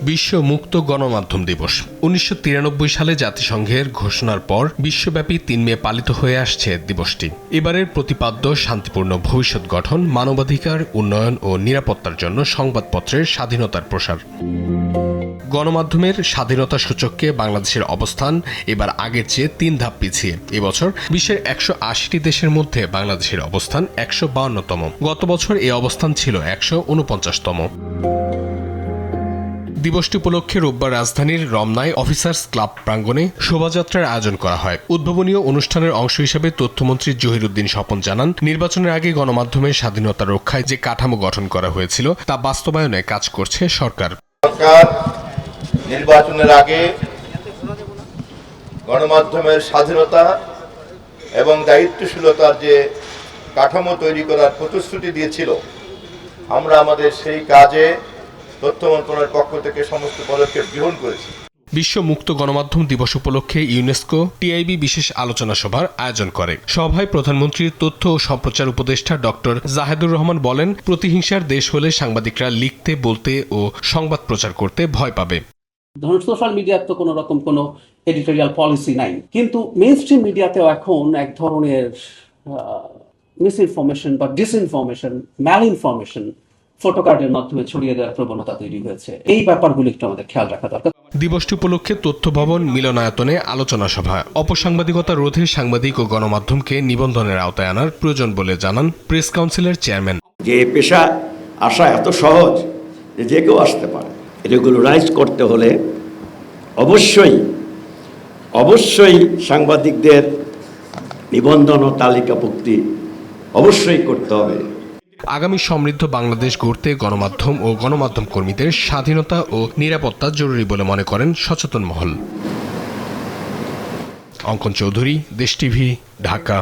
বিশ্ব মুক্ত গণমাধ্যম দিবস ১৯৯৩ সালে জাতিসংঘের ঘোষণার পর বিশ্বব্যাপী ৩ মে পালিত হয়ে আসছে দিবসটি। এবারের প্রতিপাদ্য শান্তিপূর্ণ ভবিষ্যৎ গঠন, মানবাধিকার, উন্নয়ন ও নিরাপত্তার জন্য সংবাদপত্রের স্বাধীনতার প্রসার। গণমাধ্যমের স্বাধীনতা সূচককে বাংলাদেশের অবস্থান এবার আগের চেয়ে ৩ ধাপ পিছিয়ে। এবছর বিশ্বের ১৮০টি দেশের মধ্যে বাংলাদেশের অবস্থান ১৫২তম। গত বছর এই অবস্থান ছিল ১৪৯তম। দিবসটি উপলক্ষে রোববার রাজধানীর রমনায় অফিসার্স ক্লাব প্রাঙ্গণে শোভাযাত্রার আয়োজন করা হয়। উদ্বোধনীয় অনুষ্ঠানের অংশ হিসেবে তথ্যমন্ত্রী জহিরুদ্দিন স্বপন জানান, নির্বাচনের আগে গণমাধ্যমের স্বাধীনতা রক্ষায় যে কাঠামো গঠন করা হয়েছিল তা বাস্তবায়নে কাজ করছে সরকার। নির্বাচনের আগে গণমাধ্যমের স্বাধীনতা এবং দায়িত্বশীলতার যে কাঠামো তৈরি করার প্রতিশ্রুতি দিয়েছিল, আমরা আমাদের সেই কাজে তথ্য মন্ত্রণালয়ের পক্ষ থেকে সমস্ত পদক্ষেপ গ্রহণ করেছি। বিশ্ব মুক্ত গণমাধ্যম দিবস উপলক্ষে ইউনেস্কো টিআইবি বিশেষ আলোচনা সভার আয়োজন করে। সভায় প্রধানমন্ত্রীর তথ্য ও সম্প্রচার উপদেষ্টা ডক্টর জাহেদুর রহমান বলেন, প্রতিহিংসার দেশ হলে সাংবাদিকরা লিখতে, বলতে ও সংবাদ প্রচার করতে ভয় পাবে। ধরুন সোশ্যাল মিডিয়ার তো কোনো রকম কোনো এডিটোরিয়াল পলিসি নাই, কিন্তু মেইনস্ট্রিম মিডিয়াতেও এখন এক ধরনের মিসইনফরমেশন বা ডিসইনফরমেশন, ম্যালইনফরমেশন ফটোকার্ডের মাধ্যমে ছড়িয়ে দেওয়ার প্রবণতা তৈরি হয়েছে। এই ব্যাপারগুলো একটু আমাদের খেয়াল রাখা দরকার। দিবসটি উপলক্ষে তথ্য ভবন মিলনায়তনে আলোচনা সভা। অপসাংবাদিকতা রোধে সাংবাদিক ও গণমাধ্যমকে নিবন্ধনের আওতায় আনার প্রয়োজন বলে জানান প্রেস কাউন্সিলের চেয়ারম্যান। যে পেশা আসা এত সহজ যে কেউ আসতে পারে, রেগুলারাইজ করতে হলে অবশ্যই সাংবাদিকদের নিবন্ধন ও তালিকাভুক্তি অবশ্যই করতে হবে। আগামী সমৃদ্ধ বাংলাদেশ গড়তে গণমাধ্যম ও গণমাধ্যম কর্মীদের স্বাধীনতা ও নিরাপত্তা জরুরি বলে মনে করেন সচেতন মহল। অঙ্কন চৌধুরী, দেশ টিভি, ঢাকা।